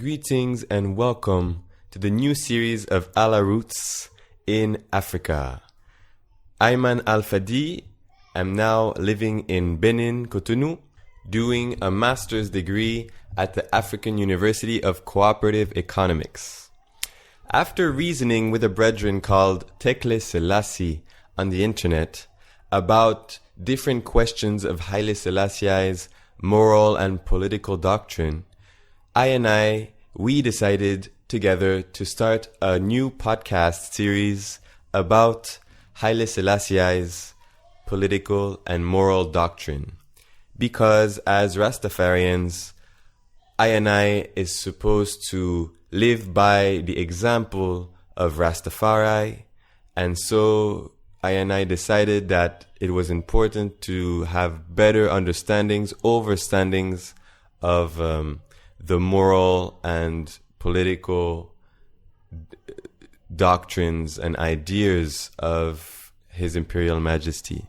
Greetings and welcome to the new series of A la Roots in Africa. Ayman Al-Fadi. I'm now living in Benin, Cotonou, doing a master's degree at the African University of Cooperative Economics. After reasoning with a brethren called Tekle Selassie on the internet about different questions of Haile Selassie I's moral and political doctrine, we decided together to start a new podcast series about Haile Selassie I's political and moral doctrine. Because as Rastafarians, I is supposed to live by the example of Rastafari, and so I decided that it was important to have better overstandings of the moral and political doctrines and ideas of His Imperial Majesty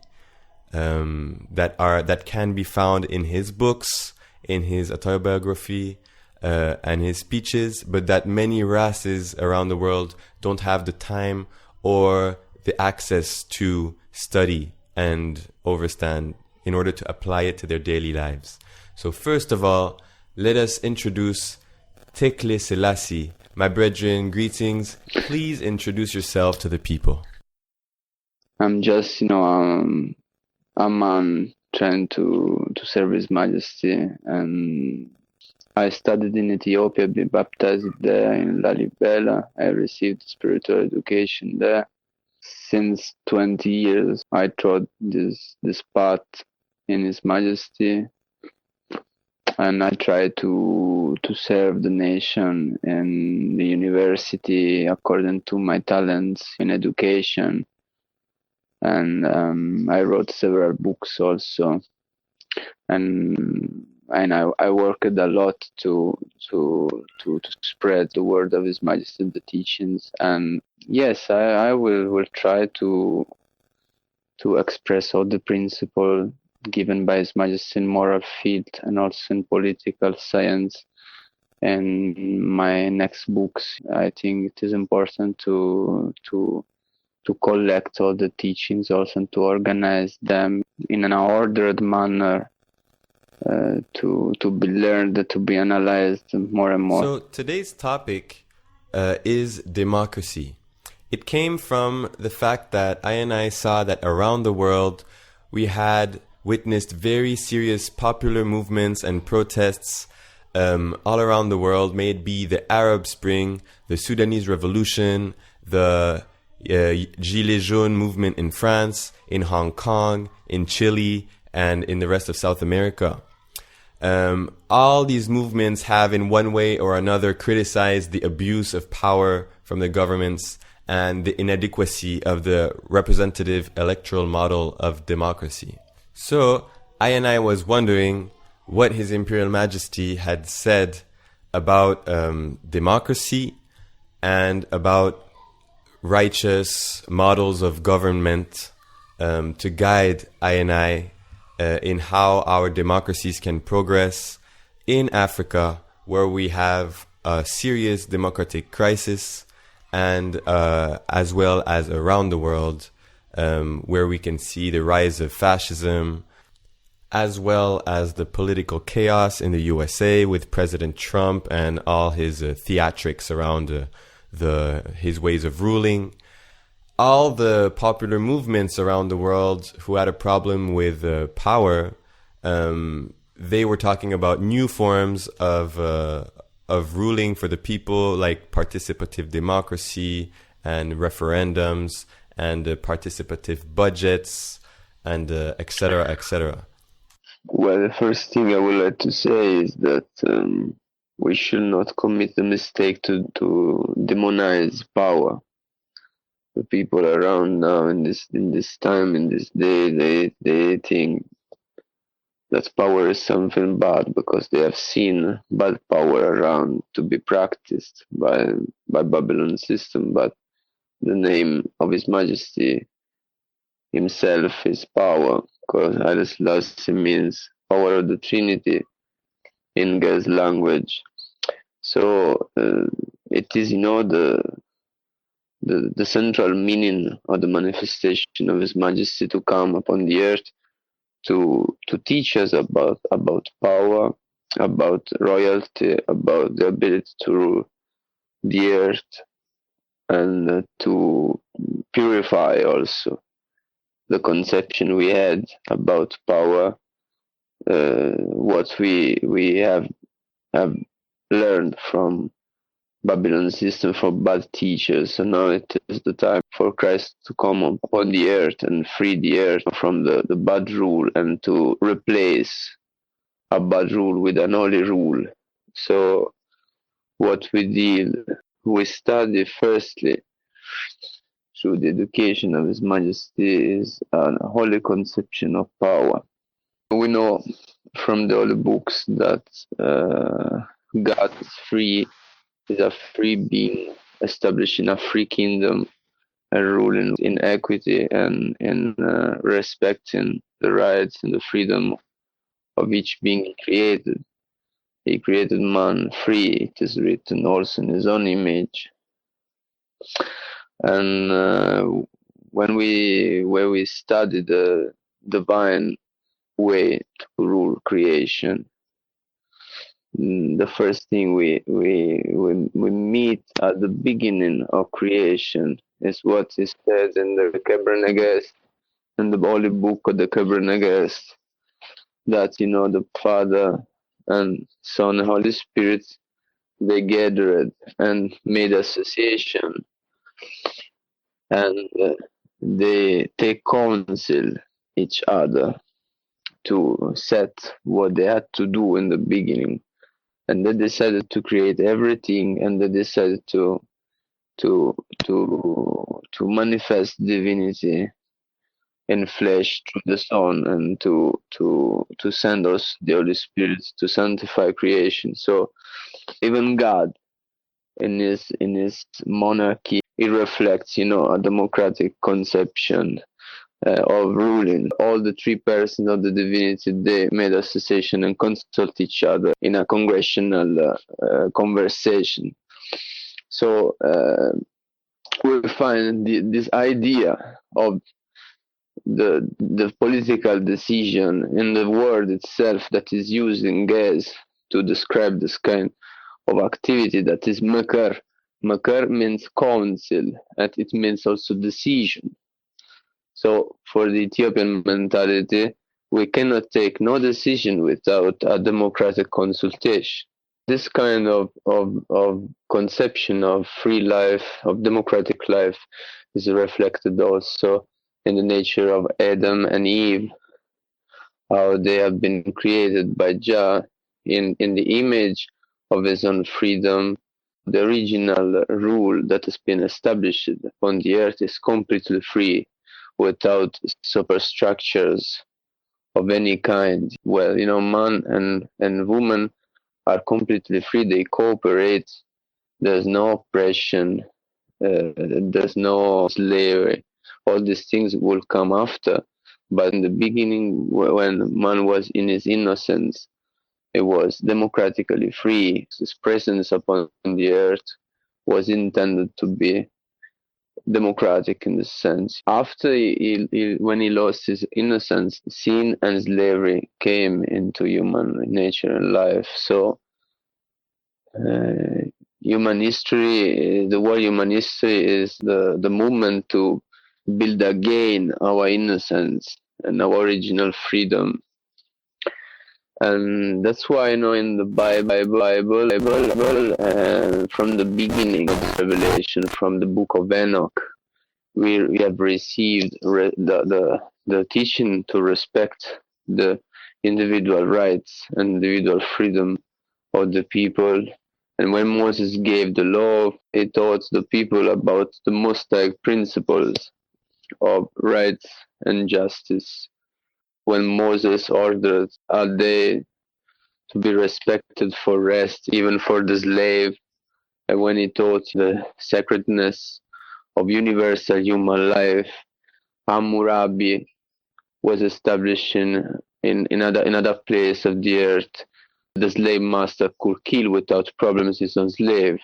that can be found in his books, in his autobiography, and his speeches, but that many races around the world don't have the time or the access to study and overstand in order to apply it to their daily lives. So first of all, let us introduce Tekle Selassie. My brethren, greetings. Please introduce yourself to the people. I'm just, I'm trying to serve His Majesty, and I studied in Ethiopia, been baptized there in Lalibela. I received spiritual education there. Since 20 years, I trod this path in His Majesty, and I try to serve the nation and the university according to my talents in education. And I wrote several books also, and I worked a lot to spread the word of His Majesty, the teachings. And yes, I will try to express all the principles given by His Majesty in moral field and also in political science. And my next books, I think it is important to collect all the teachings also and to organize them in an ordered manner, to be learned, to be analyzed more and more. So today's topic is democracy. It came from the fact that I saw that around the world we had witnessed very serious popular movements and protests all around the world, may it be the Arab Spring, the Sudanese Revolution, the Gilets jaunes movement in France, in Hong Kong, in Chile, and in the rest of South America. All these movements have in one way or another criticized the abuse of power from the governments and the inadequacy of the representative electoral model of democracy. So I was wondering what His Imperial Majesty had said about democracy and about righteous models of government to guide I in how our democracies can progress in Africa, where we have a serious democratic crisis, and as well as around the world, where we can see the rise of fascism, as well as the political chaos in the USA with President Trump and all his theatrics around his ways of ruling. All the popular movements around the world who had a problem with power, they were talking about new forms of ruling for the people, like participative democracy and referendums and participative budgets and etc., etc. Well, the first thing I would like to say is that we should not commit the mistake to demonize power. The people around now in this time, in this day, they think that power is something bad because they have seen bad power around to be practiced by Babylon system. But the name of His Majesty himself is power, because Haile Selassie means power of the Trinity in Gaz language. So it is, the central meaning or the manifestation of His Majesty to come upon the earth to teach us about power, about royalty, about the ability to rule the earth, and to purify also the conception we had about power, what we have learned from Babylon system, from bad teachers. So now it is the time for Christ to come upon the earth and free the earth from the bad rule, and to replace a bad rule with an holy rule. So what we did, we study firstly through the education of His Majesty is a holy conception of power. We know from the holy books that God is a free being, establishing a free kingdom and ruling in equity and in respecting the rights and the freedom of each being He created. He created man free, it is written, also in His own image. And when we study the divine way to rule creation, the first thing we meet at the beginning of creation is what is said in the Kebra in the holy book of the Kebra, that the Father and Son and Holy Spirit, they gathered and made association, and they take counsel each other to set what they had to do in the beginning, and they decided to create everything, and they decided to manifest divinity in flesh through the Son, and to send us the Holy Spirit to sanctify creation. So even God, in his monarchy, it reflects, a democratic conception of ruling. All the three persons of the divinity, they made association and consult each other in a congressional conversation. So we find this idea of the political decision in the word itself that is used in Ge'ez to describe this kind of activity, that is makar. Makar means council, and it means also decision. So for the Ethiopian mentality, we cannot take no decision without a democratic consultation. This kind of conception of free life, of democratic life, is reflected also in the nature of Adam and Eve, how they have been created by Jah in the image of His own freedom. The original rule that has been established upon the earth is completely free, without superstructures of any kind. Well, man and woman are completely free. They cooperate. There's no oppression. There's no slavery. All these things will come after. But in the beginning, when man was in his innocence, it was democratically free. His presence upon the earth was intended to be democratic in this sense. After when he lost his innocence, sin and slavery came into human nature and life. So human history, the word human history is the movement to build again our innocence and our original freedom. And that's why, in the Bible, from the beginning of the revelation, from the book of Enoch, we have received the teaching to respect the individual rights and individual freedom of the people. And when Moses gave the law, he taught the people about the Mosaic principles of rights and justice. When Moses ordered a day to be respected for rest, even for the slave, and when he taught the sacredness of universal human life, Hammurabi was established in another place of the earth, the slave master could kill without problems his own slave.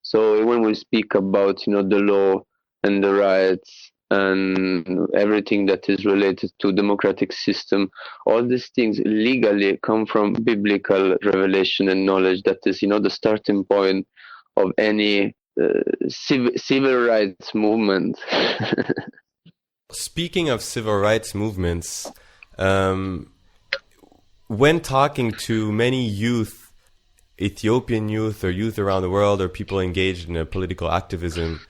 So when we speak about the law and the rights and everything that is related to democratic system, all these things legally come from biblical revelation and knowledge. That is the starting point of any civil rights movement. Speaking of civil rights movements, when talking to many youth, Ethiopian youth or youth around the world or people engaged in a political activism,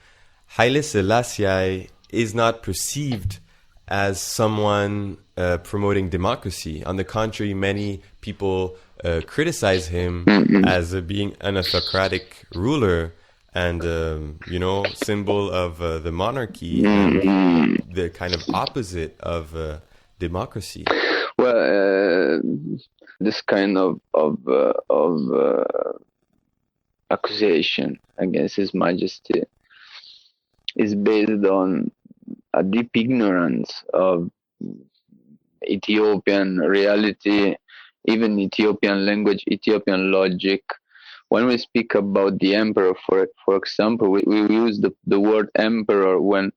Haile Selassie I is not perceived as someone promoting democracy. On the contrary, many people criticize him as being an autocratic ruler and, symbol of the monarchy and the kind of opposite of democracy. Well, this kind of accusation against His Majesty is based on a deep ignorance of Ethiopian reality, even Ethiopian language, Ethiopian logic. When we speak about the emperor, for example, we use the word emperor when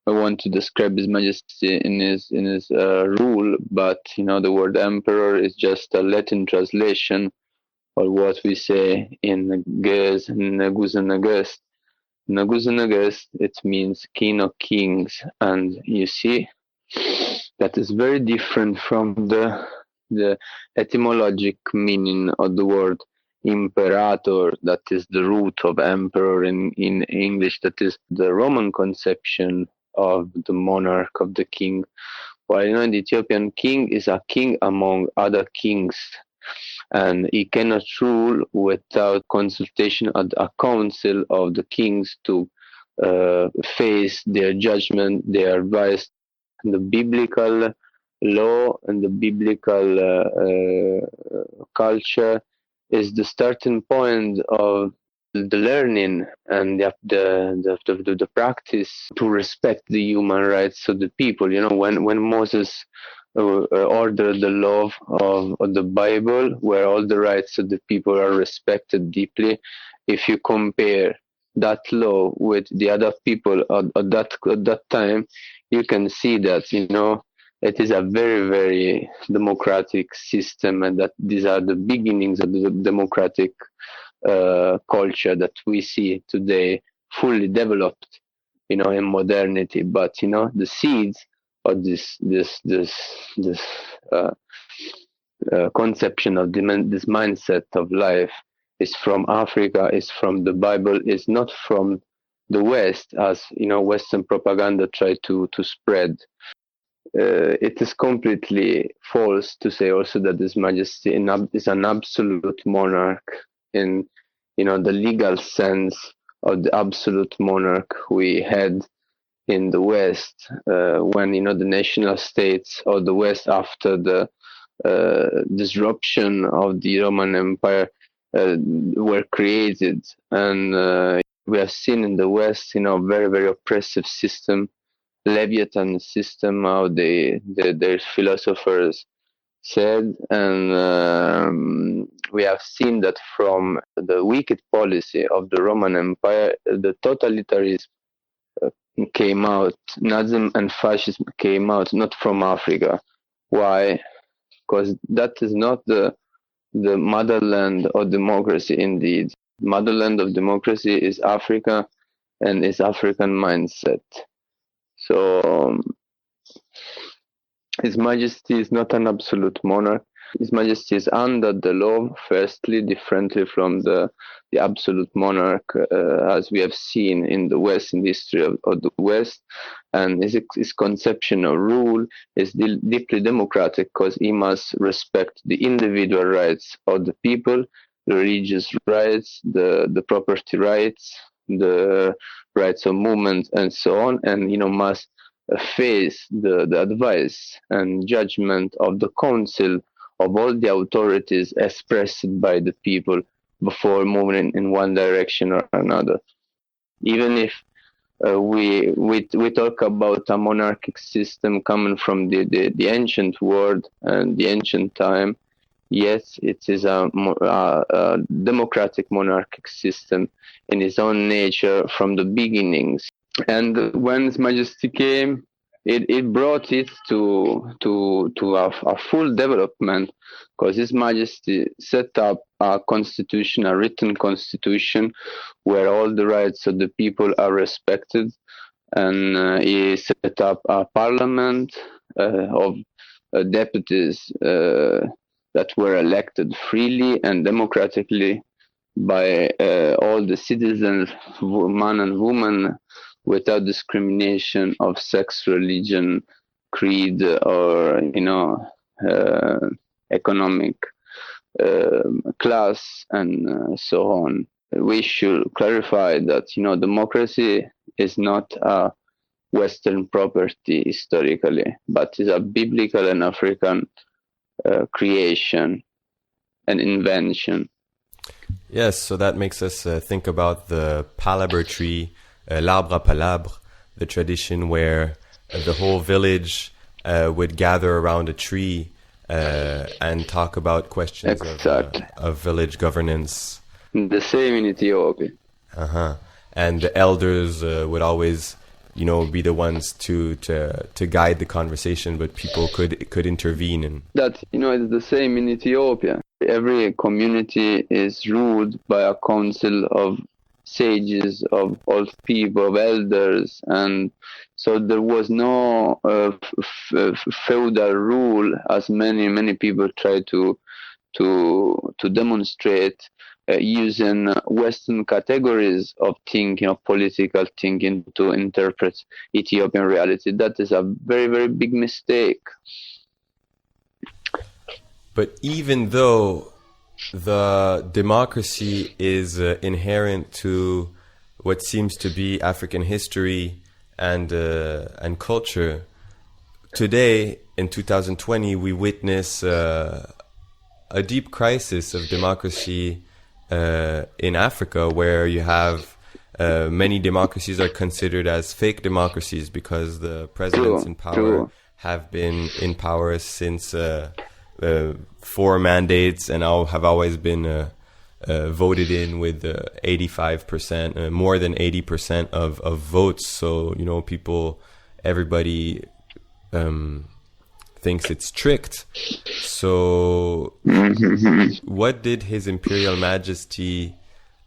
we want to describe His Majesty in his rule, but the word emperor is just a Latin translation of what we say in Ge'ez, Negus and Negest. Negus and Negest, it means king of kings, and you see that is very different from the etymologic meaning of the word imperator, that is the root of emperor in English, that is the Roman conception of the monarch, of the king. While the Ethiopian king is a king among other kings, and he cannot rule without consultation at a council of the kings to face their judgment, their advice. And the biblical law and the biblical culture is the starting point of the learning and the practice to respect the human rights of the people. When Moses ordered the law of the Bible, where all the rights of the people are respected deeply, if you compare that law with the other people at that time, you can see that it is a very, very democratic system, and that these are the beginnings of the democratic culture that we see today fully developed in modernity. But the seeds of this conception of this mindset of life is from Africa, is from the Bible, is not from the West, as Western propaganda tried to spread. It is completely false to say also that His Majesty is an absolute monarch in the legal sense of the absolute monarch we had in the West, when the national states of the West, after the disruption of the Roman Empire, were created. And we have seen in the West very, very oppressive system, Leviathan system, how their philosophers said. And we have seen that from the wicked policy of the Roman Empire, the totalitarianism came out, Nazism and fascism came out, not from Africa. Why? Because that is not the motherland of democracy indeed. Motherland of democracy is Africa and is African mindset. So His Majesty is not an absolute monarch. His Majesty is under the law, firstly, differently from the absolute monarch, as we have seen in the West, in the history of the West. And his conception of rule is deeply democratic, because he must respect the individual rights of the people, the religious rights, the property rights, the rights of movement, and so on, and must face the advice and judgment of the council of all the authorities expressed by the people before moving in one direction or another. Even if we talk about a monarchic system coming from the ancient world and the ancient time, Yes, it is a democratic monarchic system in its own nature from the beginnings. And when His Majesty came, it brought it to a full development, because His Majesty set up a constitution, a written constitution, where all the rights of the people are respected, and he set up a parliament of deputies that were elected freely and democratically by all the citizens, man and woman, without discrimination of sex, religion, creed, or economic class, and so on. We should clarify that democracy is not a Western property historically, but is a biblical and African creation and invention. Yes, so that makes us think about the palabre tree, l'arbre à palabre, the tradition where the whole village would gather around a tree and talk about questions of village governance. The same in Ethiopia. And the elders would always, be the ones to guide the conversation, but people could intervene. And that it's the same in Ethiopia. Every community is ruled by a council of sages, of old people, of elders, and so there was no feudal rule, as many people try to demonstrate using Western categories of thinking, political thinking, to interpret Ethiopian reality. That is a very, very big mistake. But even though the democracy is inherent to what seems to be African history and culture, today in 2020 we witness a deep crisis of democracy in Africa, where you have many democracies are considered as fake democracies because the presidents in power have been in power since 4 mandates and have always been voted in with 85%, more than 80% of votes. So, everybody thinks it's tricked. So what did His Imperial Majesty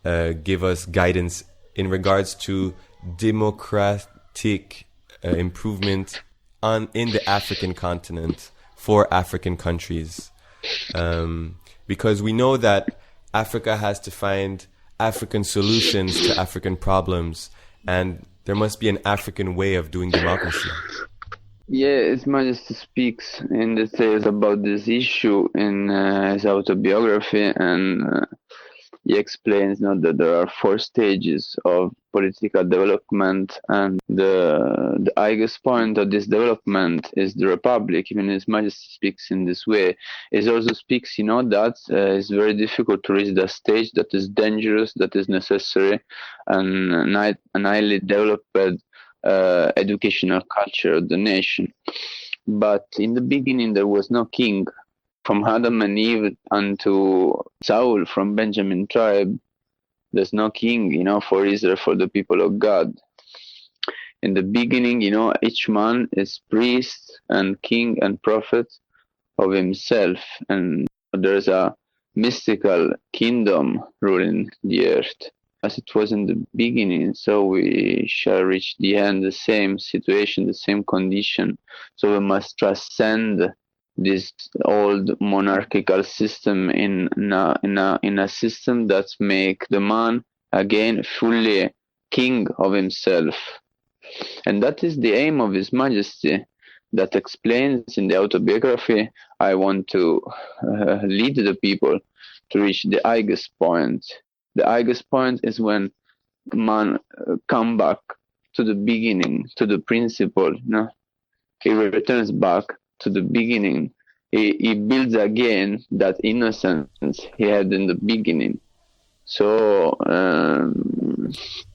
give us guidance in regards to democratic improvement in the African continent for African countries? Because we know that Africa has to find African solutions to African problems, and there must be an African way of doing democracy. Yeah, His Majesty speaks in details about this issue in his autobiography, and he explains that there are 4 stages of political development, and the highest point of this development is the Republic. Even His Majesty speaks in this way. He also speaks, that it's very difficult to reach that stage that is dangerous, that is necessary, and highly developed educational culture of the nation. But in the beginning there was no king. From Adam and Eve unto Saul from Benjamin tribe, there's no king, for Israel, for the people of God. In the beginning, each man is priest and king and prophet of himself, and there's a mystical kingdom ruling the earth. As it was in the beginning, so we shall reach the end, the same situation, the same condition. So we must transcend this old monarchical system in a system that make the man again fully king of himself. And that is the aim of His Majesty, that explains in the autobiography. I want to lead the people to reach the highest point. The highest point is when man come back to the beginning, to the principle. He returns back to the beginning. He builds again that innocence he had in the beginning. So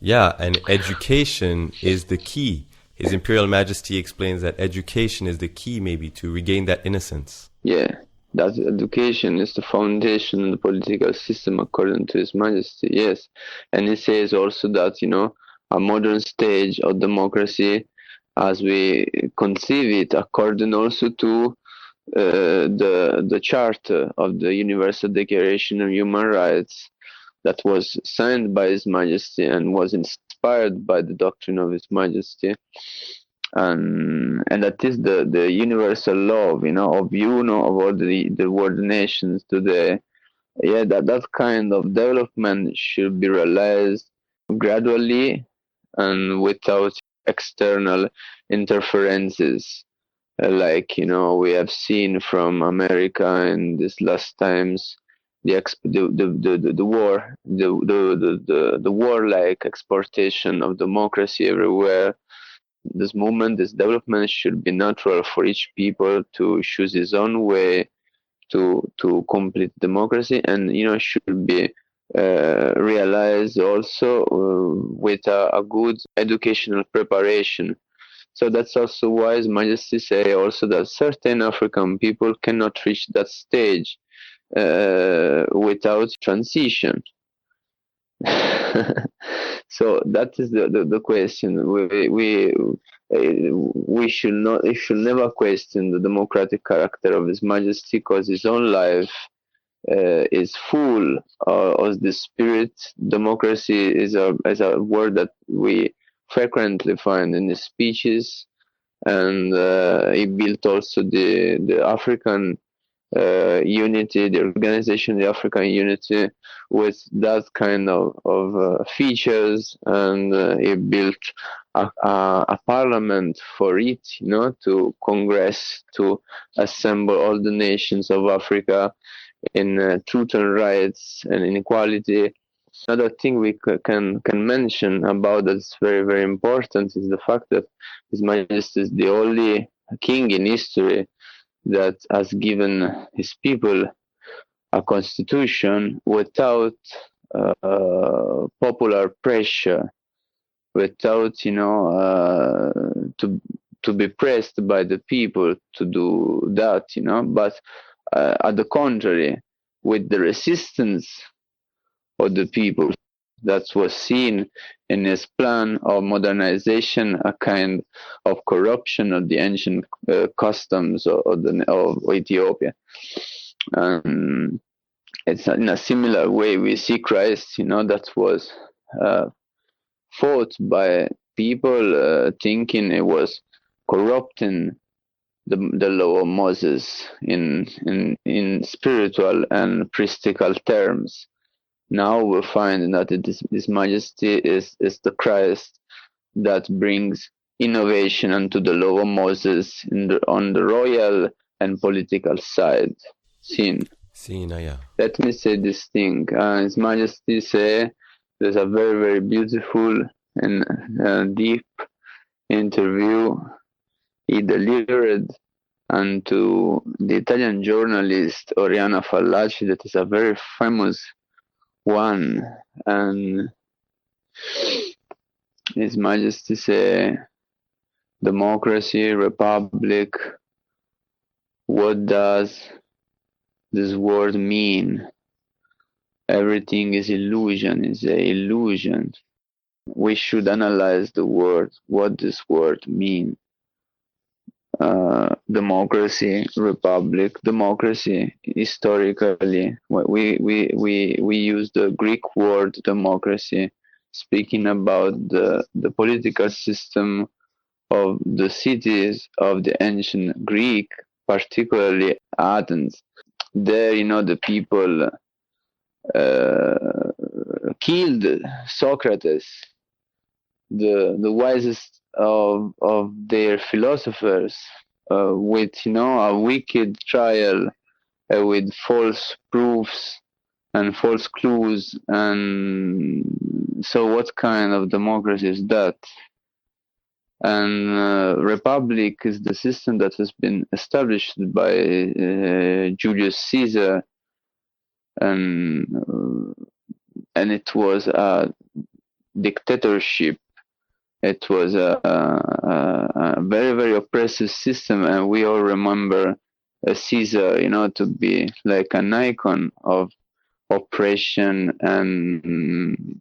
and education is the key. His Imperial Majesty explains that education is the key, maybe, to regain that innocence. Yeah, that education is the foundation of the political system according to His Majesty. Yes, and he says also that a modern stage of democracy, as we conceive it, according also to the Charter of the Universal Declaration of Human Rights, that was signed by His Majesty and was inspired by the doctrine of His Majesty, and that is the universal law, of all the world nations today. Yeah, that kind of development should be realized gradually and without external interferences, like we have seen from America in these last times, the war, the warlike exportation of democracy everywhere. This movement, this development should be natural for each people to choose his own way to complete democracy, and should be realized also with a good educational preparation. So that's also why His Majesty say also that certain African people cannot reach that stage without transition. So that is the question. We should never question the democratic character of His Majesty, because his own life is full of the spirit. Democracy is a word that we frequently find in his speeches, and he built also the African unity, the organization, the African unity, with that kind of features, and he built a parliament for it, to Congress, to assemble all the nations of Africa in truth and rights and inequality. Another thing we can mention about that's very, very important is the fact that His Majesty is the only king in history that has given his people a constitution without popular pressure, without to be pressed by the people to do that, but at the contrary, with the resistance of the people. That was seen in his plan of modernization, a kind of corruption of the ancient customs of Ethiopia. It's in a similar way we see Christ, that was fought by people thinking it was corrupting the law of Moses in spiritual and priestical terms. Now we find that His Majesty is the Christ that brings innovation unto the law of Moses on the royal and political side. Seen. Yeah. Let me say this thing. His Majesty say there's a very, very beautiful and deep interview he delivered and to the Italian journalist Oriana Fallaci, that is a very famous one, and His Majesty say, democracy, republic, what does this word mean? Everything is illusion, is an illusion. We should analyze the word, what this word means. Democracy, republic, democracy. Historically, we use the Greek word democracy, speaking about the political system of the cities of the ancient Greek, particularly Athens. There, the people killed Socrates, the wisest of their philosophers, with a wicked trial, with false proofs and false clues. And so what kind of democracy is that? And republic is the system that has been established by Julius Caesar, and it was a dictatorship. It was a very, very oppressive system, and we all remember Caesar, to be like an icon of oppression and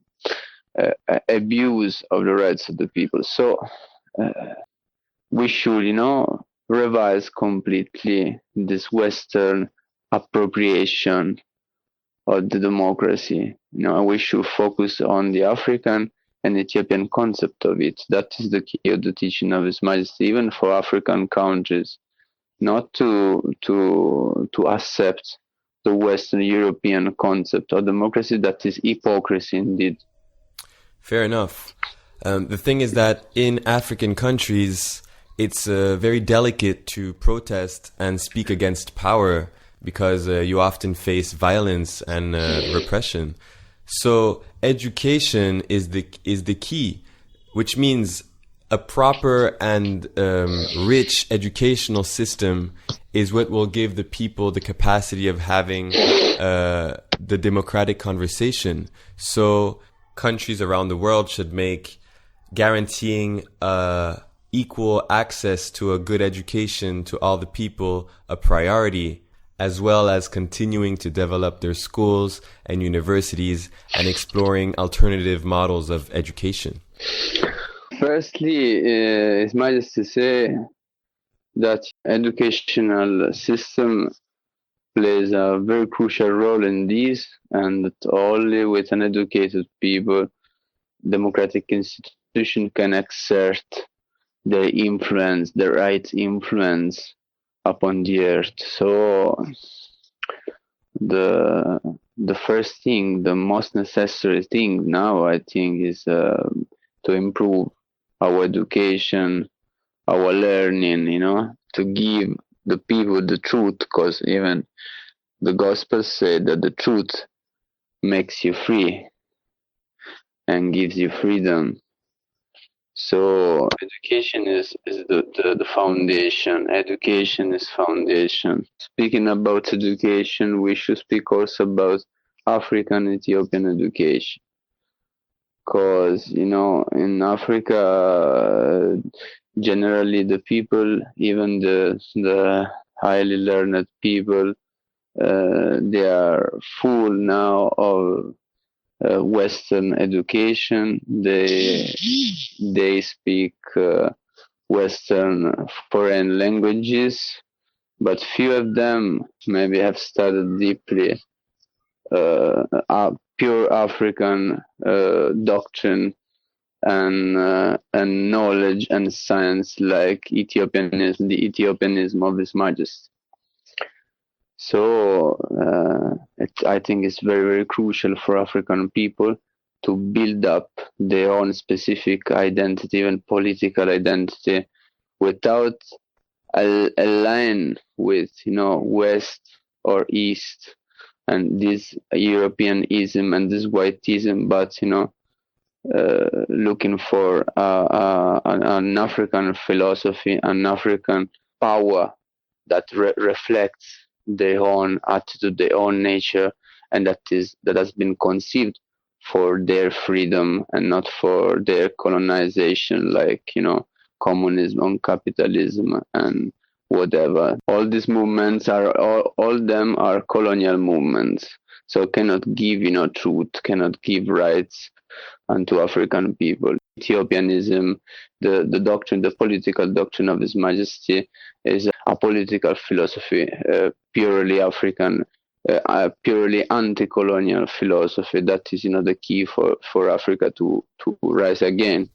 abuse of the rights of the people. So we should, revise completely this Western appropriation of the democracy. We should focus on the African and Ethiopian concept of it. That is the key of the teaching of His Majesty, even for African countries, not to accept the Western European concept of democracy. That is hypocrisy indeed. Fair enough. The thing is that in African countries, it's very delicate to protest and speak against power because you often face violence and repression. So education is the key, which means a proper and rich educational system is what will give the people the capacity of having the democratic conversation. So countries around the world should make guaranteeing equal access to a good education to all the people a priority, as well as continuing to develop their schools and universities and exploring alternative models of education. Firstly, His Majesty say that educational system plays a very crucial role in this, and that only with an educated people, democratic institution can exert their influence, the right influence upon the earth. So the first thing, the most necessary thing now, I think, is to improve our education, our learning, to give the people the truth, because even the gospel said that the truth makes you free and gives you freedom. So education is the foundation. Education is foundation. Speaking about education, we should speak also about African Ethiopian education. Because, in Africa, generally the people, even the highly learned people, they are full now of Western education. They speak Western foreign languages, but few of them maybe have studied deeply pure African doctrine and knowledge and science, like Ethiopianism, the Ethiopianism of His Majesty. So I think it's very, very crucial for African people to build up their own specific identity, even political identity, without align with, West or East and this Europeanism and this whiteism, but, looking for an African philosophy, an African power that reflects their own attitude, their own nature, and that has been conceived for their freedom and not for their colonization, like communism and capitalism and whatever. All these movements all them are colonial movements, so cannot give truth, cannot give rights unto African people. Ethiopianism, the doctrine, the political doctrine of His Majesty, is a political philosophy, purely African, purely anti-colonial philosophy. That is, the key for Africa to rise again.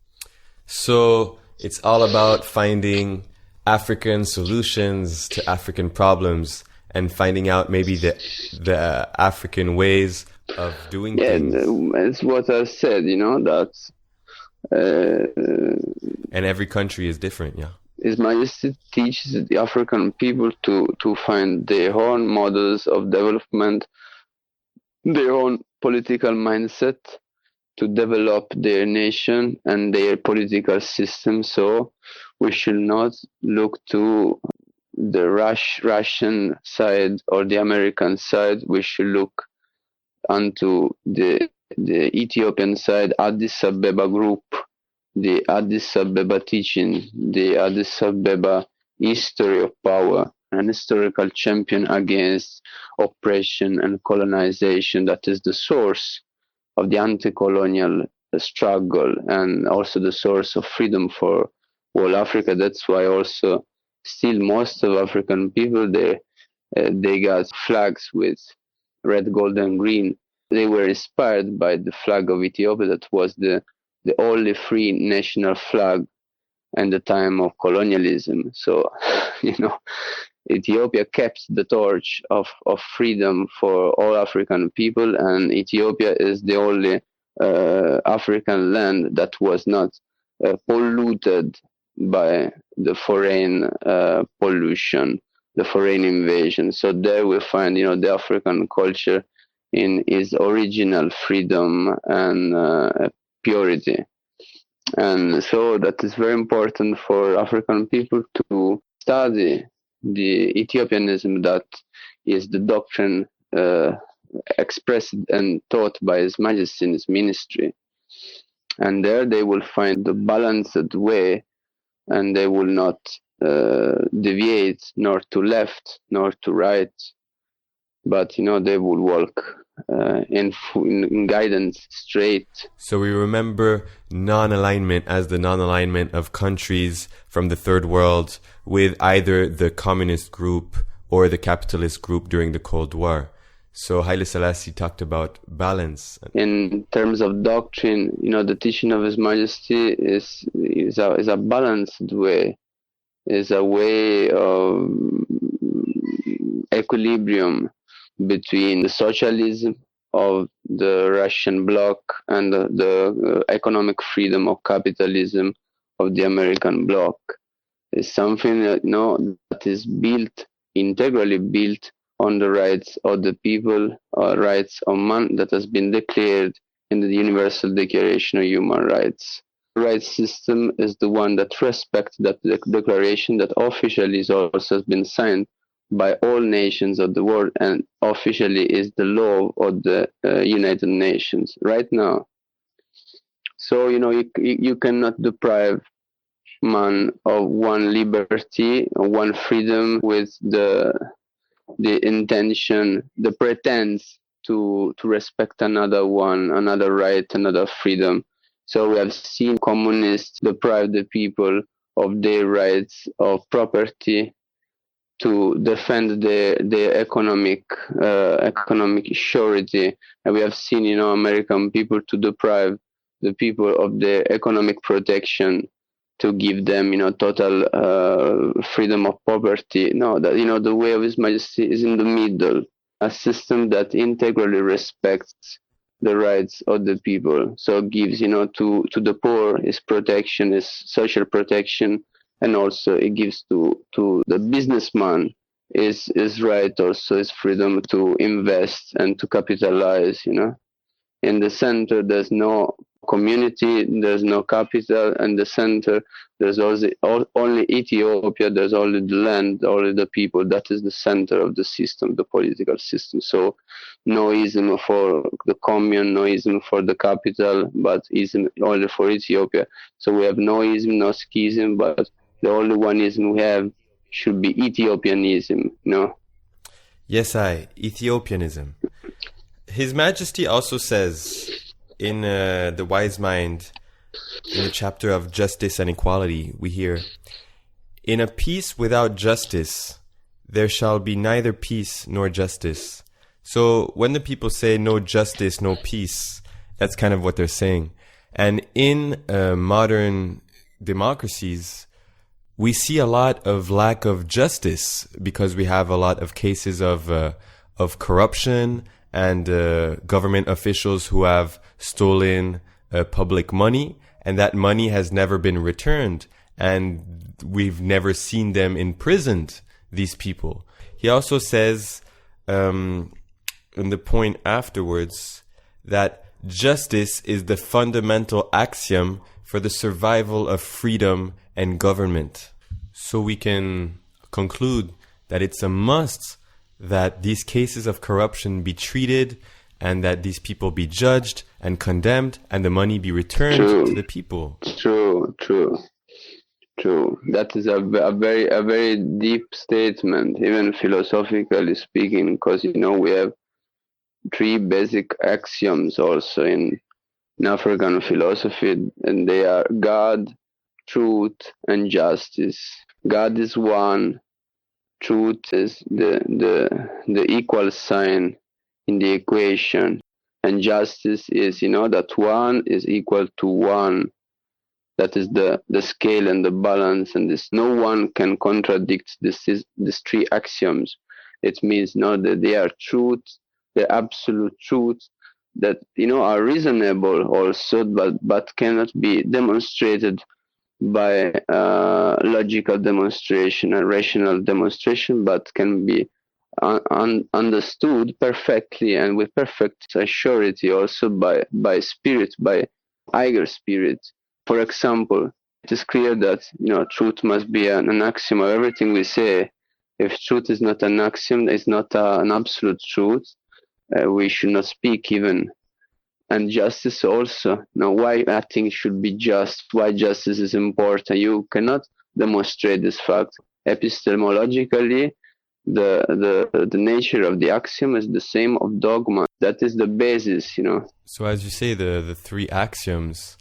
So it's all about finding African solutions to African problems and finding out maybe the African ways of doing things. Yeah, it's what I said, that. And every country is different, yeah. His Majesty teaches the African people to find their own models of development, their own political mindset, to develop their nation and their political system. So we should not look to the Russian side or the American side. We should look onto the Ethiopian side, Addis Ababa group, the Addis Ababa teaching, the Addis Ababa history of power, an historical champion against oppression and colonization that is the source of the anti-colonial struggle and also the source of freedom for all Africa. That's why also still most of African people, they got flags with red, gold, and green. They were inspired by the flag of Ethiopia that was the only free national flag in the time of colonialism. So, Ethiopia kept the torch of freedom for all African people, and Ethiopia is the only African land that was not polluted by the foreign pollution, the foreign invasion. So there we find, the African culture in its original freedom and purity. And so that is very important for African people to study the Ethiopianism that is the doctrine expressed and taught by His Majesty in his ministry. And there they will find the balanced way, and they will not deviate nor to left nor to right, but they will walk in guidance straight. So we remember non-alignment as the non-alignment of countries from the third world with either the communist group or the capitalist group during the Cold War. So Haile Selassie talked about balance. In terms of doctrine, the teaching of His Majesty is a balanced way, is a way of equilibrium between the socialism of the Russian bloc and the economic freedom of capitalism of the American bloc. It's something that is integrally built on the rights of the people, rights of man, that has been declared in the Universal Declaration of Human Rights. The rights system is the one that respects that declaration that officially also has been signed by all nations of the world and officially is the law of the United Nations right now. So, you cannot deprive man of one liberty, one freedom with the intention, the pretense to respect another one, another right, another freedom. So we have seen communists deprive the people of their rights of property to defend their economic surety, and we have seen American people to deprive the people of their economic protection, to give them total freedom of property. No, that the way of His Majesty is in the middle, a system that integrally respects the rights of the people. So it gives to the poor his protection, his social protection, and also it gives to the businessman his right, also his freedom to invest and to capitalize. In the center there's no community, there's no capital. In the center there's only Ethiopia, there's only the land, only the people. That is the center of the system, the political system. So no ism for the commune, no ism for the capital, but ism only for Ethiopia. So we have no ism, no schism, but the only one ism we have should be Ethiopianism, Yes, Ethiopianism. His Majesty also says in The Wise Mind, in the chapter of Justice and Equality, we hear, "In a peace without justice, there shall be neither peace nor justice." So when the people say no justice, no peace, that's kind of what they're saying. And in modern democracies, we see a lot of lack of justice because we have a lot of cases of corruption and government officials who have stolen public money, and that money has never been returned, and we've never seen them imprisoned, these people. He also says in the point afterwards that justice is the fundamental axiom for the survival of freedom and government. So we can conclude that it's a must that these cases of corruption be treated and that these people be judged and condemned and the money be returned to the people. True. True. That is a very deep statement, even philosophically speaking, because we have three basic axioms also in African philosophy, and they are God, truth, and justice. God is one. Truth is the equal sign in the equation, and justice is that one is equal to one. That is the scale and the balance, and this no one can contradict these three axioms. It means that they are truth, the absolute truth that are reasonable also, but cannot be demonstrated by logical demonstration and rational demonstration, but can be understood perfectly and with perfect surety also by spirit, by higher spirit. For example, it is clear that truth must be an axiom of everything we say. If truth is not an axiom, it's not an absolute truth. We should not speak even. And justice also. Now, why I think should be just? Why justice is important? You cannot demonstrate this fact epistemologically. The nature of the axiom is the same of dogma. That is the basis. So as you say, the three axioms.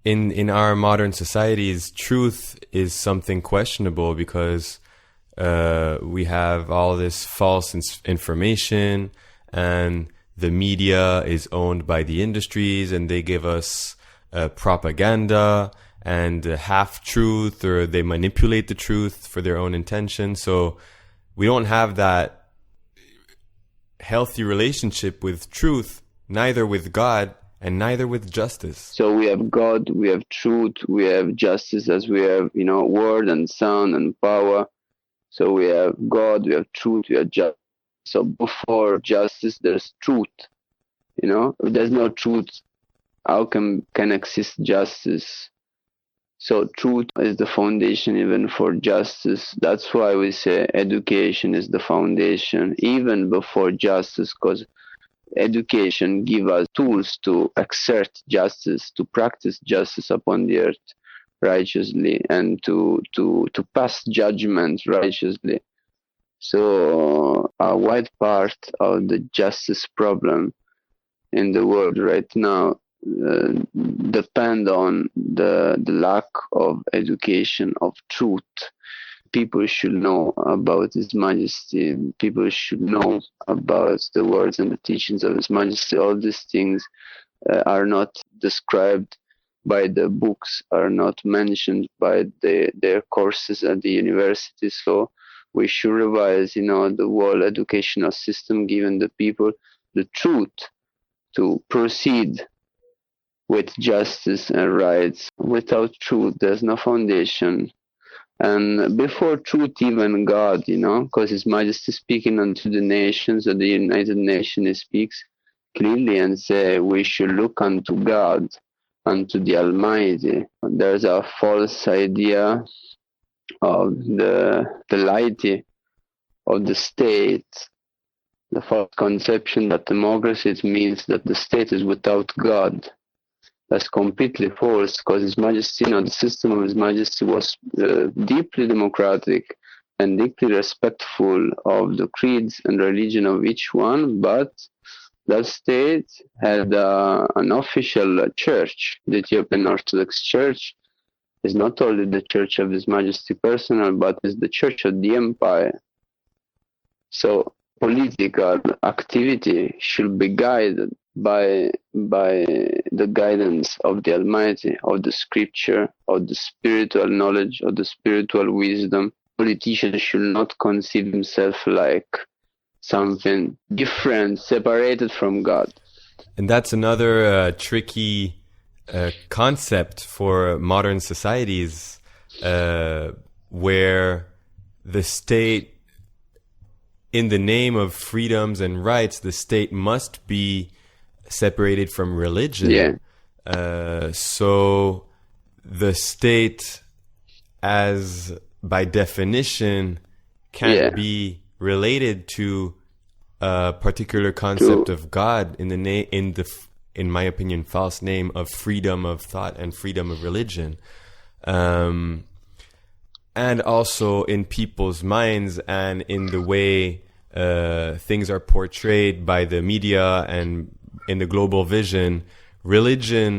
In our modern societies, truth is something questionable because we have all this false information, and the media is owned by the industries, and they give us propaganda and half-truth, or they manipulate the truth for their own intention. So we don't have that healthy relationship with truth, neither with God and neither with justice. So we have God, we have truth, we have justice, as we have, word and sound and power. So we have God, we have truth, we have justice. So before justice, there's truth. If there's no truth, how can exist justice? So truth is the foundation even for justice. That's why we say education is the foundation, even before justice, because education gives us tools to exert justice, to practice justice upon the earth righteously, and to pass judgment righteously. So a wide part of the justice problem in the world right now depend on the lack of education of truth. People should know about His Majesty. People should know about the words and the teachings of His Majesty. All these things are not described by the books, are not mentioned by their courses at the university. So we should revise, the whole educational system, giving the people the truth to proceed with justice and rights. Without truth, there's no foundation. And before truth, even God, because His Majesty speaking unto the nations, at the United Nations, He speaks clearly and say we should look unto God, unto the Almighty. There's a false idea of the laity of the state, the false conception that democracy means that the state is without God. That's completely false, because His Majesty, the system of His Majesty was deeply democratic and deeply respectful of the creeds and religion of each one, but that state had an official church. The Ethiopian Orthodox Church is not only the church of His Majesty personal, but is the church of the empire. So political activity should be guided by the guidance of the Almighty, of the Scripture, of the spiritual knowledge, of the spiritual wisdom. Politicians should not conceive himself like something different, separated from God. And that's another tricky concept for modern societies, where the state, in the name of freedoms and rights, the state must be separated from religion. Yeah. So the state, as by definition, can't be related to a particular concept of God in my opinion, false name of freedom of thought and freedom of religion. and also in people's minds and in the way things are portrayed by the media and in the global vision, religion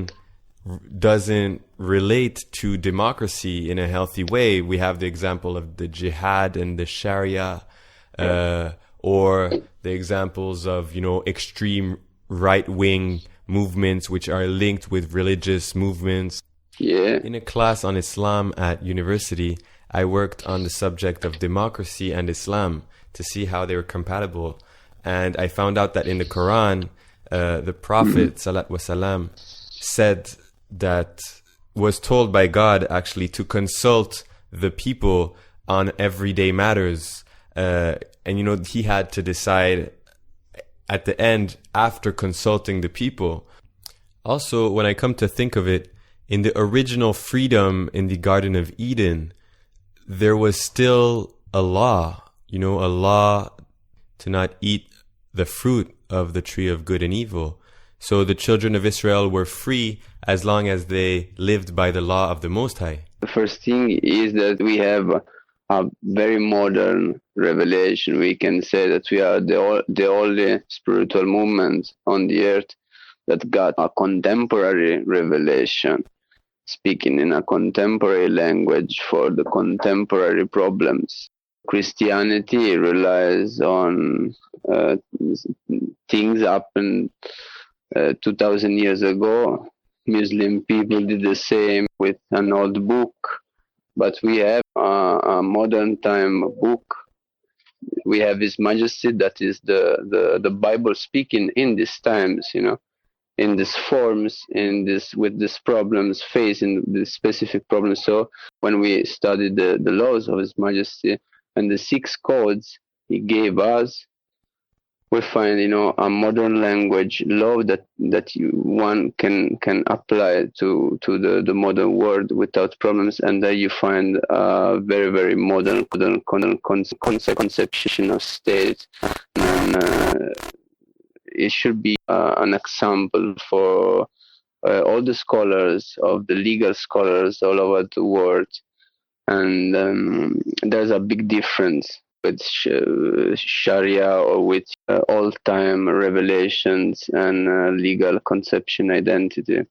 doesn't relate to democracy in a healthy way. We have the example of the jihad and the Sharia, or the examples of, extreme right-wing movements which are linked with religious movements. Yeah. In a class on Islam at university, I worked on the subject of democracy and Islam to see how they were compatible. And I found out that in the Quran, the Prophet Salat Wasalam was told by God actually to consult the people on everyday matters. And he had to decide at the end after consulting the people. Also, when I come to think of it, in the original freedom in the Garden of Eden, there was still a law, a law to not eat the fruit of the tree of good and evil. So the children of Israel were free as long as they lived by the law of the Most High. The first thing is that we have a very modern revelation. We can say that we are the only spiritual movement on the earth that got a contemporary revelation, speaking in a contemporary language for the contemporary problems. Christianity relies on things happened 2,000 years ago. Muslim people did the same with an old book, but we have a modern time book. We have His Majesty, that is the Bible speaking in these times, in these forms, with these problems, facing these specific problems. So when we study the laws of His Majesty and the 6 codes He gave us, we find, a modern language law that one can apply to the modern world without problems, and there you find a very, very modern conception of state. And it should be an example for all the scholars, of the legal scholars all over the world. And there's a big difference with Sharia or with old-time revelations and legal conception identity.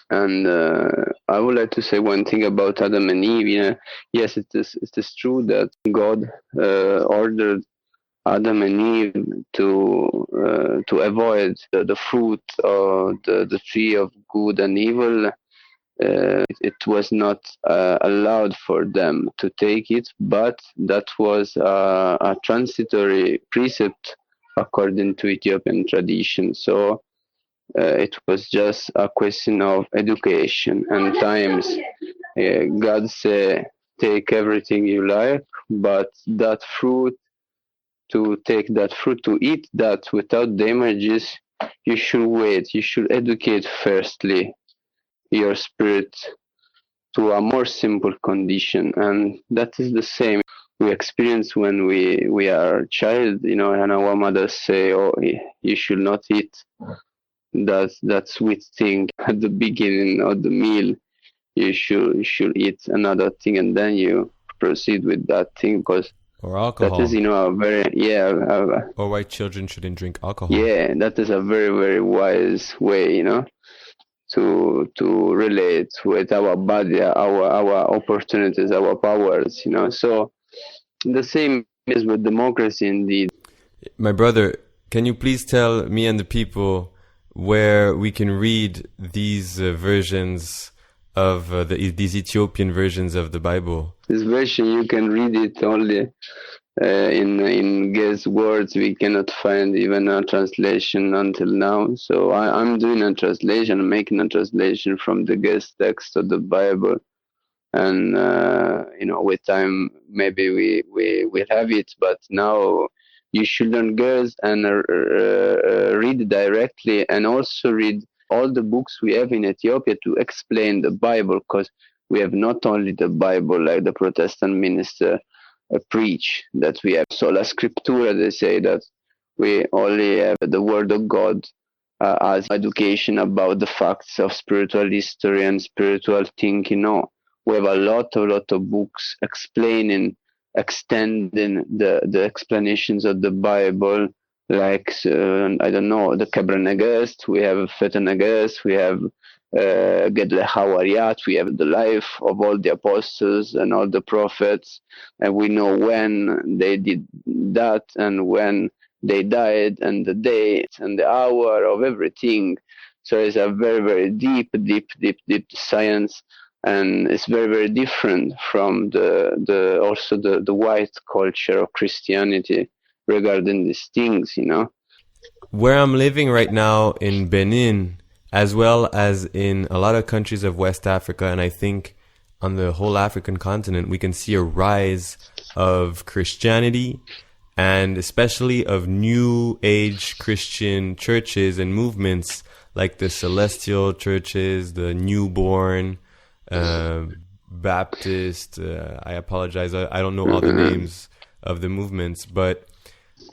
And I would like to say one thing about Adam and Eve. Yes, it is true that God ordered Adam and Eve to avoid the fruit of the tree of good and evil. It was not allowed for them to take it, but that was a transitory precept according to Ethiopian tradition. So it was just a question of education and times. God said, take everything you like, but that fruit, to take that fruit, to eat that without damages, you should wait. You should educate firstly your spirit to a more simple condition. And that is the same we experience when we are a child, and our mothers say, oh, you should not eat that sweet thing at the beginning of the meal. You should eat another thing, and then you proceed with that thing, because or alcohol. That is, a very, or why children shouldn't drink alcohol. Yeah, that is a very, very wise way, to relate with our body, our opportunities, our powers, So the same is with democracy indeed. My brother, can you please tell me and the people where we can read these versions of these Ethiopian versions of the Bible? This version, you can read it only in Ge'ez words. We cannot find even a translation until now. So I'm doing a translation, I'm making a translation from the Ge'ez text of the Bible. And, with time, maybe we will have it. But now you should learn Ge'ez and read directly, and also read all the books we have in Ethiopia to explain the Bible, because we have not only the Bible like the Protestant minister preach, that we have sola scriptura. They say that we only have the Word of God as education about the facts of spiritual history and spiritual thinking. No, We have a lot of books extending the explanations of the Bible, like I don't know, the Kebra Nagast, we have Feta Nagast, we have Gedle Hawariat, we have the life of all the apostles and all the prophets, and we know when they did that and when they died and the date and the hour of everything. So it's a very deep science, and it's very different from the white culture of Christianity regarding these things, you know. Where I'm living right now in Benin, as well as in a lot of countries of West Africa, and I think on the whole African continent, we can see a rise of Christianity, and especially of new age Christian churches and movements like the celestial churches, the newborn, Baptist. I apologize, I don't know all the names of the movements, but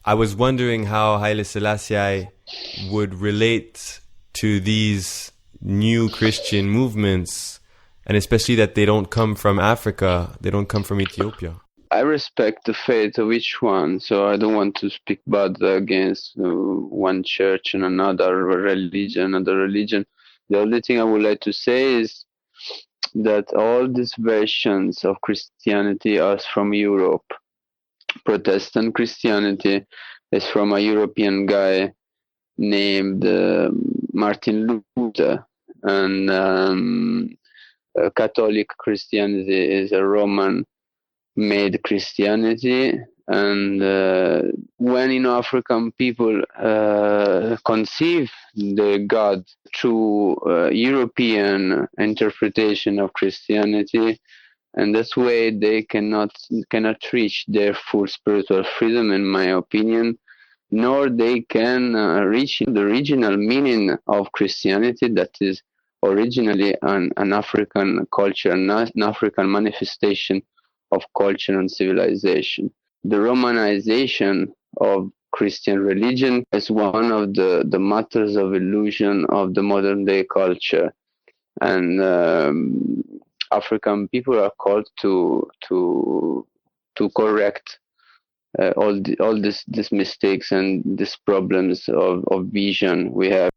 I was wondering how Haile Selassie I would relate to these new Christian movements, and especially that they don't come from Africa, they don't come from Ethiopia. I respect the faith of each one, so I don't want to speak bad against one church and another religion. The only thing I would like to say is that all these versions of Christianity are from Europe. Protestant Christianity is from a European guy named Martin Luther, and Catholic Christianity is a Roman-made Christianity. And when African people conceive the God through European interpretation of Christianity, and that's why they cannot reach their full spiritual freedom, in my opinion, nor they can reach the original meaning of Christianity, that is originally an African culture, an African manifestation of culture and civilization. The Romanization of Christian religion is one of the matters of illusion of the modern day culture, and African people are called to correct all these mistakes and these problems of vision we have.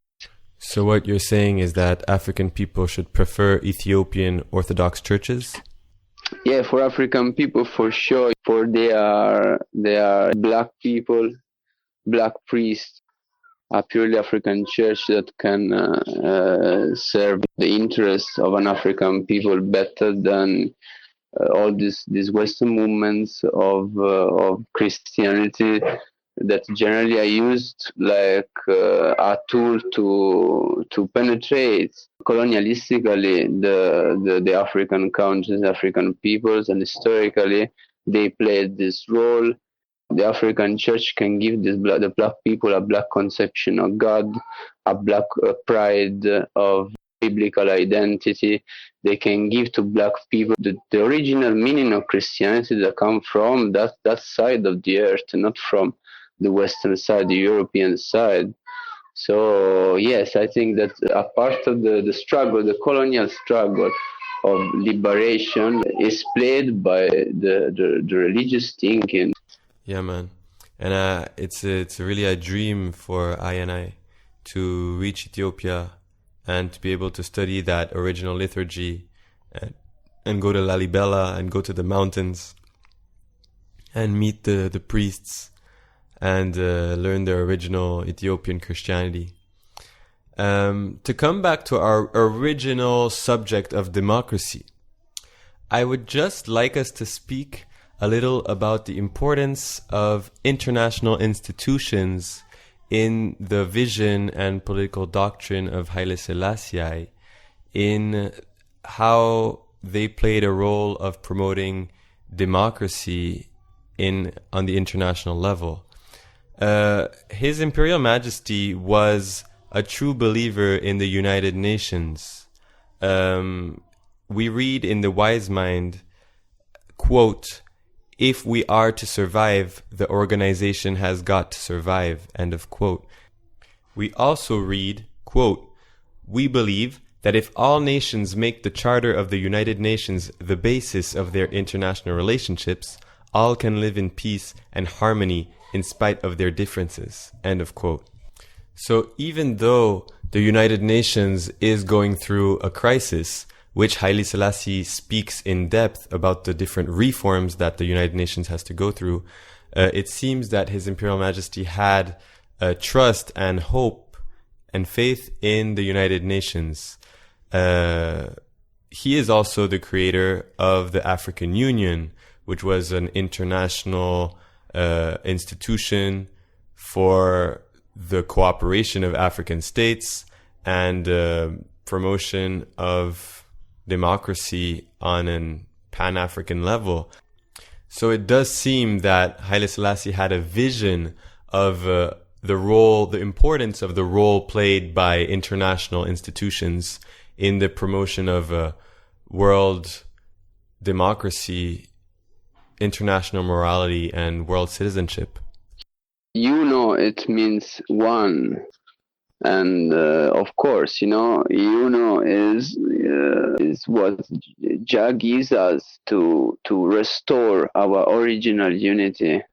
So what you're saying is that African people should prefer Ethiopian Orthodox churches? Yeah, for African people, for sure. For they are black people, black priests, a purely African church that can serve the interests of an African people better than all these Western movements of Christianity that generally are used like a tool to penetrate colonialistically the African countries, African peoples, and historically they played this role. The African church can give the black people a black conception of God, a black pride of biblical identity. They can give to black people the original meaning of Christianity that come from that side of the earth, not from the Western side, the European side. So yes, I think that a part of the struggle, the colonial struggle of liberation, is played by the religious thinking. Yeah, man. And it's really a dream for I to reach Ethiopia and to be able to study that original liturgy and go to Lalibela and go to the mountains and meet the priests and learn their original Ethiopian Christianity. To come back to our original subject of democracy, I would just like us to speak a little about the importance of international institutions in the vision and political doctrine of Haile Selassie I, in how they played a role of promoting democracy on the international level. His Imperial Majesty was a true believer in the United Nations. We read in the Wise Mind, quote, "If we are to survive, the organization has got to survive," end of quote. We also read, quote, "We believe that if all nations make the Charter of the United Nations the basis of their international relationships, all can live in peace and harmony in spite of their differences. End of quote. So even though the United Nations is going through a crisis, which Haile Selassie speaks in depth about the different reforms that the United Nations has to go through, it seems that His Imperial Majesty had trust and hope and faith in the United Nations. He is also the creator of the African Union, which was an international institution for the cooperation of African states and promotion of democracy on an Pan-African level. So it does seem that Haile Selassie had a vision of the importance of the role played by international institutions in the promotion of world democracy, international morality, and world citizenship. It means one. And of course, is what Jah gives us to restore our original unity.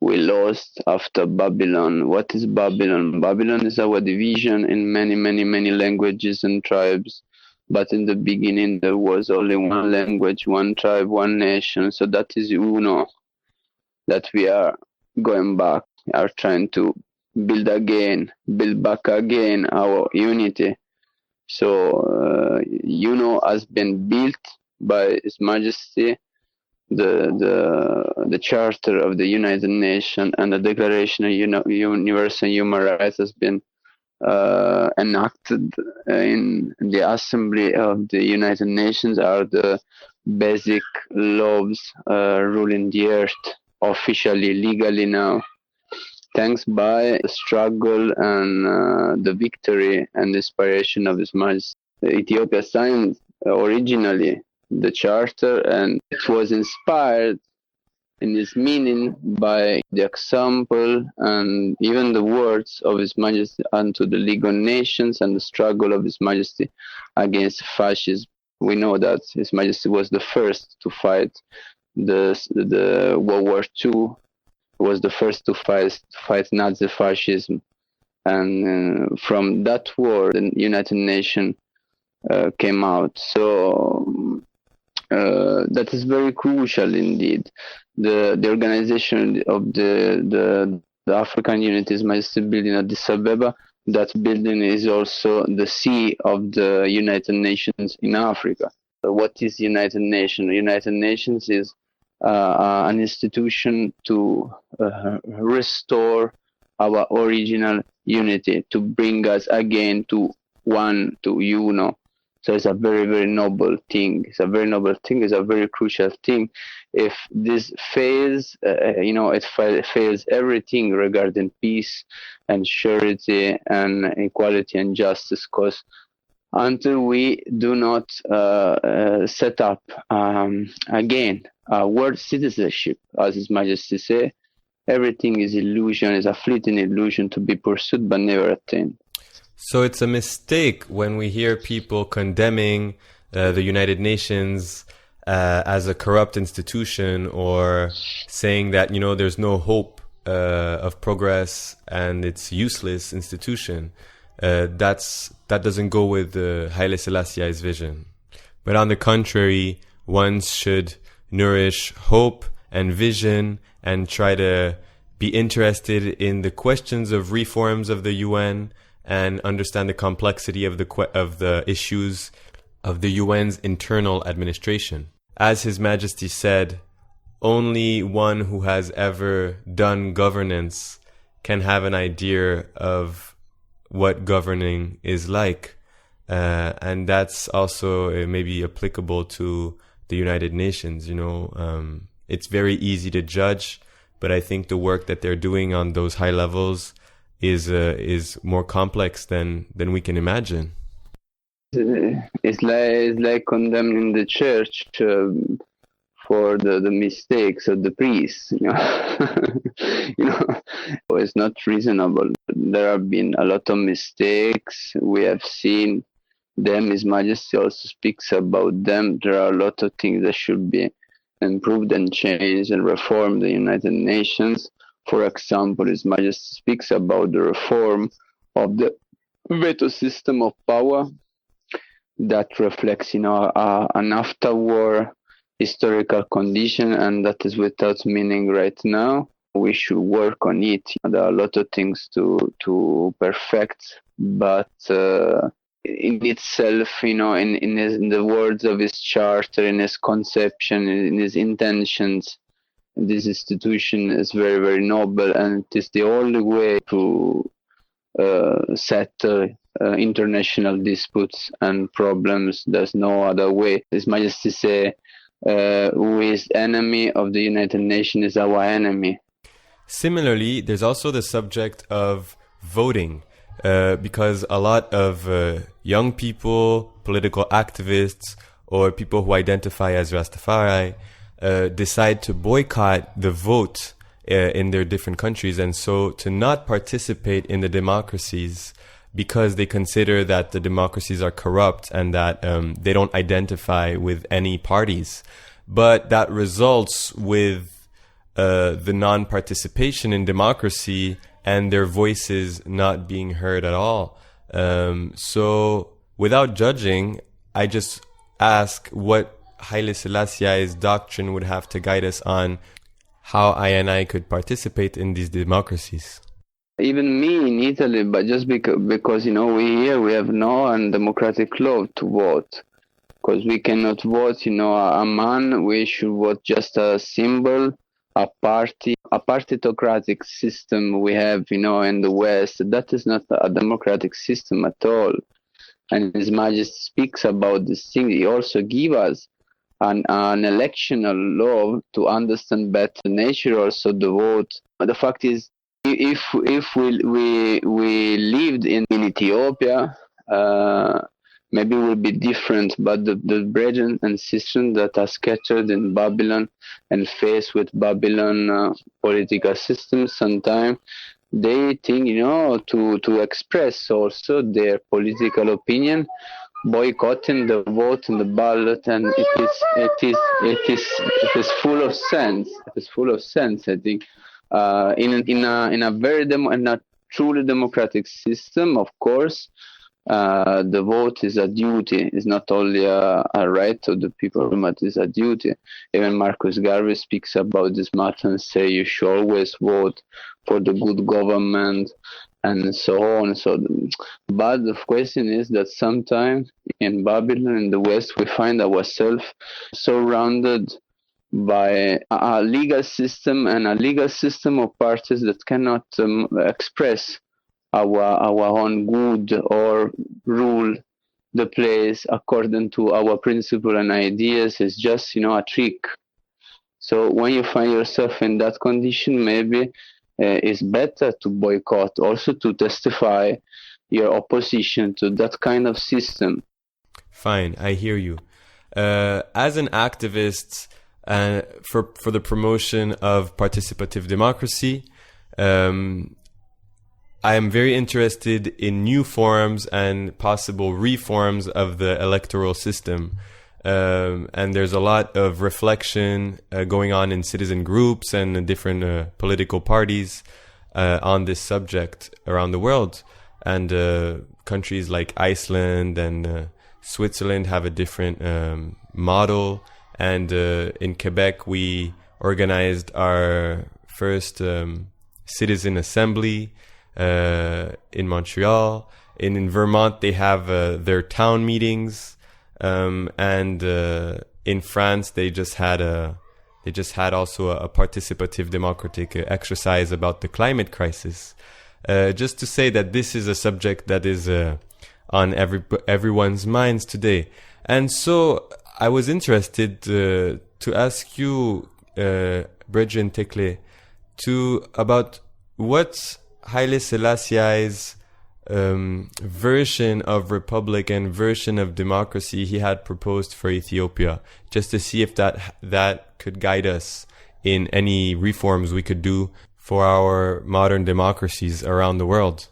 We lost after Babylon. What is Babylon? Babylon is our division in many, many, many languages and tribes. But in the beginning, there was only one language, one tribe, one nation. So that is Uno, that we are going back, are trying to build back again our unity. So, has been built by His Majesty, the Charter of the United Nations and the Declaration of Universal Human Rights has been enacted in the Assembly of the United Nations, are the basic laws ruling the earth officially, legally now. Thanks by the struggle and the victory and inspiration of His Majesty. Ethiopia signed originally the charter, and it was inspired in its meaning by the example and even the words of His Majesty unto the League of Nations and the struggle of His Majesty against fascism. We know that His Majesty was the first to fight the World War II, was the first to fight Nazi fascism, and from that war the United Nations came out. So that is very crucial indeed. The organization of the African Unity is Majesty building at Addis Ababa. That building is also the seat of the United Nations in Africa. So what is United Nations? United Nations is an institution to restore our original unity, to bring us again to one, to uno. So it's a very, very noble thing. It's a very noble thing. It's a very crucial thing. If this fails, it fails everything regarding peace and surety and equality and justice. Because until we do not set up again world citizenship, as His Majesty say, everything is illusion, is a fleeting illusion to be pursued but never attained. So it's a mistake when we hear people condemning the United Nations as a corrupt institution, or saying that, there's no hope of progress and it's useless institution. That doesn't go with Haile Selassie I's vision. But on the contrary, one should nourish hope and vision and try to be interested in the questions of reforms of the UN and understand the complexity of the issues of the UN's internal administration. As His Majesty said, only one who has ever done governance can have an idea of what governing is like. And that's also maybe applicable to the United Nations. It's very easy to judge, but I think the work that they're doing on those high levels is more complex than we can imagine. It's like condemning the church for the mistakes of the priests. It's not reasonable. There have been a lot of mistakes. We have seen them. His Majesty also speaks about them. There are a lot of things that should be improved and changed and reformed in the United Nations. For example, His Majesty speaks about the reform of the veto system of power that reflects, an after-war historical condition, and that is without meaning right now. We should work on it. There are a lot of things to perfect, but in itself, in the words of his charter, in his conception, in his intentions, this institution is very, very noble, and it is the only way to settle international disputes and problems. There's no other way. His Majesty say, who is enemy of the United Nations is our enemy. Similarly, there's also the subject of voting, because a lot of young people, political activists, or people who identify as Rastafari decide to boycott the vote in their different countries, and so to not participate in the democracies because they consider that the democracies are corrupt and that they don't identify with any parties. But that results with the non-participation in democracy and their voices not being heard at all. So without judging, I just ask what Haile Selassie I's doctrine would have to guide us on how I could participate in these democracies. Even me in Italy, but just because we have no undemocratic law to vote, because we cannot vote, a man. We should vote just a symbol, a party, a partitocratic system we have, in the West. That is not a democratic system at all. And His Majesty speaks about this thing. He also gives us an electional law to understand better the nature also the vote. But the fact is, if we lived in Ethiopia, maybe it will be different. But the brethren and sisters that are scattered in Babylon and faced with Babylon political systems, sometimes they think, to express also their political opinion, boycotting the vote and the ballot, and it is full of sense. It is full of sense, I think. In a very in a truly democratic system, of course, the vote is a duty. It's not only a right of the people, but it's a duty. Even Marcus Garvey speaks about this matter and say you should always vote for the good government and so on. But the question is that sometimes in Babylon, in the West, we find ourselves surrounded by a legal system and a legal system of parties that cannot express our own good or rule the place according to our principle and ideas. Is just a trick. So when you find yourself in that condition, maybe it's better to boycott, also to testify your opposition to that kind of system. Fine, I hear you. As an activist for the promotion of participative democracy, I am very interested in new forms and possible reforms of the electoral system. And there's a lot of reflection going on in citizen groups and different political parties on this subject around the world. And countries like Iceland and Switzerland have a different model. And in Quebec, we organized our first citizen assembly. In Montreal, in Vermont, they have their town meetings, and in France, they just had also a participative democratic exercise about the climate crisis. Just to say that this is a subject that is on everyone's minds today, and so I was interested to ask you, Bridget and Tekle, about what Haile Selassie's version of republic and version of democracy he had proposed for Ethiopia, just to see if that could guide us in any reforms we could do for our modern democracies around the world.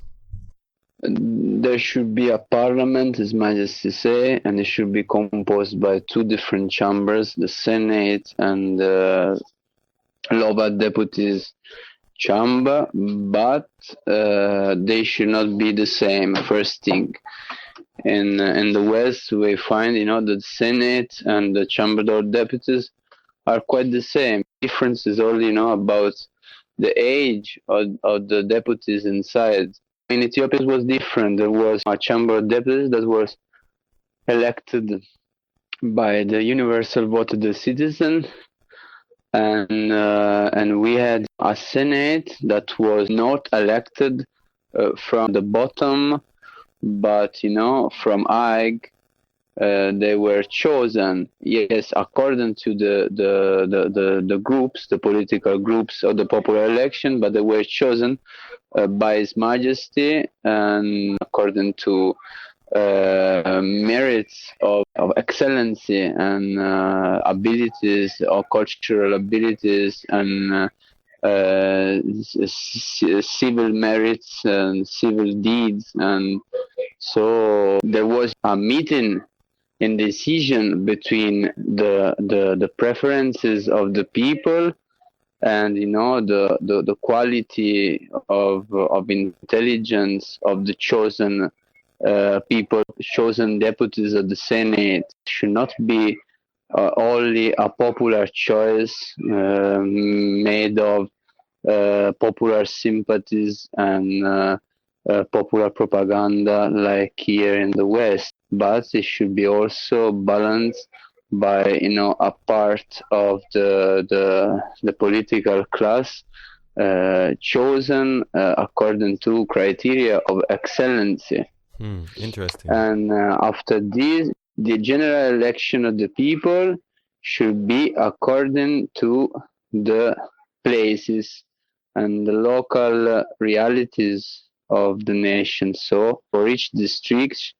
there should be a parliament, His Majesty say, and it should be composed by two different chambers, the Senate and the Lower Deputies chamber, but they should not be the same. First thing, in the West, we find that the Senate and the Chamber of Deputies are quite the same. Difference is only about the age of the deputies inside. In Ethiopia, it was different. There was a Chamber of Deputies that was elected by the universal vote of the citizen, and we had a Senate that was not elected from the bottom, but from high. They were chosen, yes, according to the groups, the political groups of the popular election, but they were chosen by His Majesty and according to merits of excellency and abilities or cultural abilities and civil merits and civil deeds. And so there was a meeting in decision between the preferences of the people and the quality of intelligence of the chosen people, chosen deputies of the Senate. Should not be only a popular choice made of popular sympathies and popular propaganda like here in the West, but it should be also balanced by a part of the political class chosen according to criteria of excellency. Interesting. And after this, the general election of the people should be according to the places and the local realities of the nation. So for each district,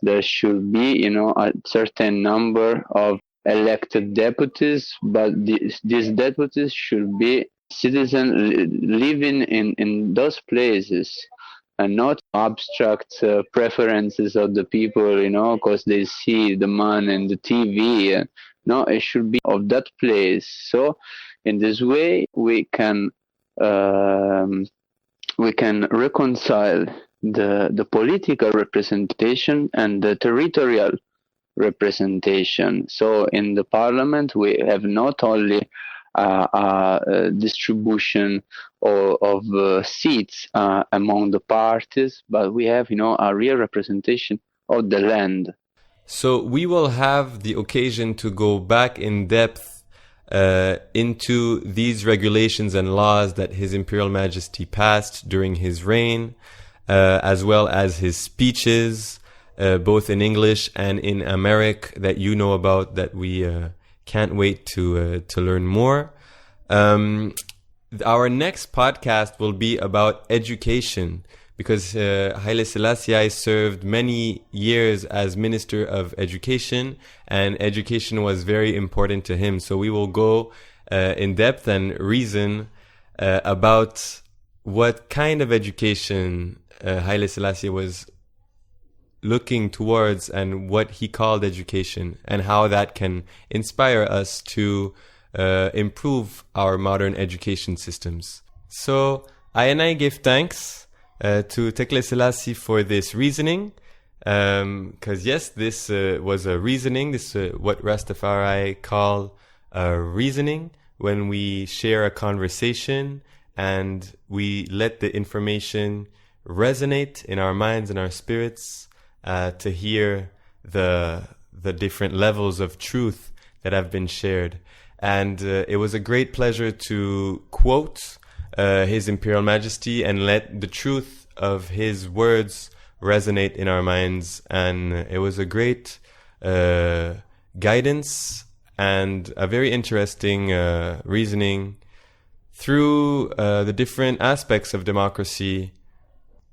there should be, a certain number of elected deputies, but these deputies should be citizens living in those places and not abstract preferences of the people, because they see the man in the TV. No, it should be of that place. So in this way, we can reconcile the political representation and the territorial representation. So in the parliament, we have not only a distribution of seats among the parties, but we have, a real representation of the land. So we will have the occasion to go back in depth into these regulations and laws that His Imperial Majesty passed during his reign, as well as his speeches, both in English and in Amharic that you know about, that we can't wait to learn more. Our next podcast will be about education, because Haile Selassie I served many years as Minister of Education, and education was very important to him. So we will go in depth and reason about what kind of education Haile Selassie was looking towards and what he called education, and how that can inspire us to improve our modern education systems. So I give thanks to Tekle Selassie for this reasoning, because yes, this was a reasoning. This is what Rastafari call reasoning, when we share a conversation and we let the information resonate in our minds and our spirits, to hear the different levels of truth that have been shared. And it was a great pleasure to quote His Imperial Majesty and let the truth of his words resonate in our minds. And it was a great guidance and a very interesting reasoning through the different aspects of democracy.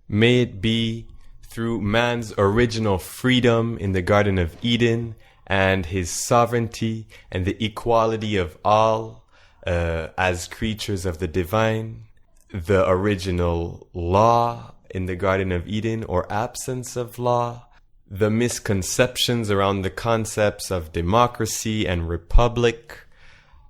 May it be through man's original freedom in the Garden of Eden, and his sovereignty and the equality of all as creatures of the divine, the original law in the Garden of Eden or absence of law, the misconceptions around the concepts of democracy and republic,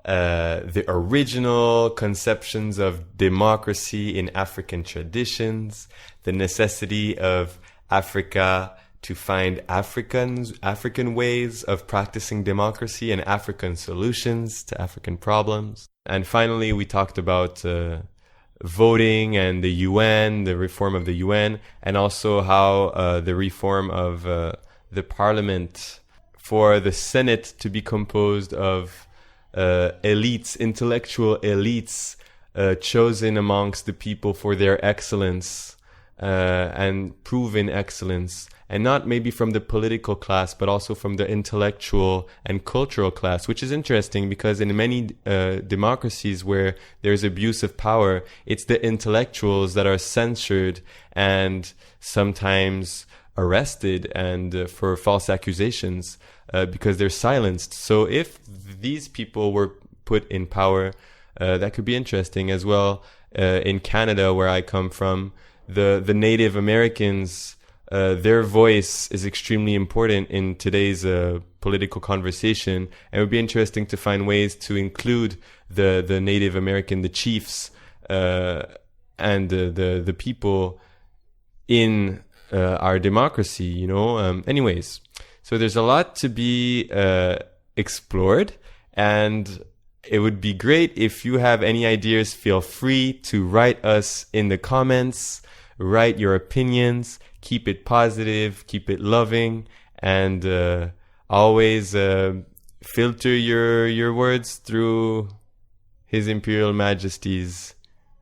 the original conceptions of democracy in African traditions, the necessity of Africa to find African ways of practicing democracy and African solutions to African problems. And finally, we talked about voting and the UN, the reform of the UN, and also how the reform of the parliament for the Senate to be composed of elites, intellectual elites, chosen amongst the people for their excellence and proven excellence, and not maybe from the political class, but also from the intellectual and cultural class, which is interesting because in many democracies where there's abuse of power, it's the intellectuals that are censored and sometimes arrested and for false accusations because they're silenced. So if these people were put in power, that could be interesting as well. In Canada, where I come from, the Native Americans, their voice is extremely important in today's political conversation, and it would be interesting to find ways to include the Native American, the chiefs, and the people in our democracy, you know. Anyways, so there's a lot to be explored, and it would be great if you have any ideas. Feel free to write us in the comments, write your opinions. Keep it positive, keep it loving, and always filter your words through His Imperial Majesty's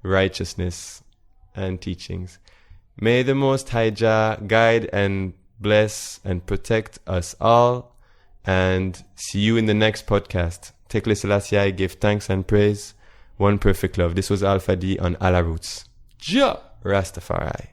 righteousness and teachings. May the Most High Jah guide and bless and protect us all, and see you in the next podcast. Tekle Selassie I give thanks and praise. One perfect love. This was Alpha D on Ala Roots. Jah Rastafari.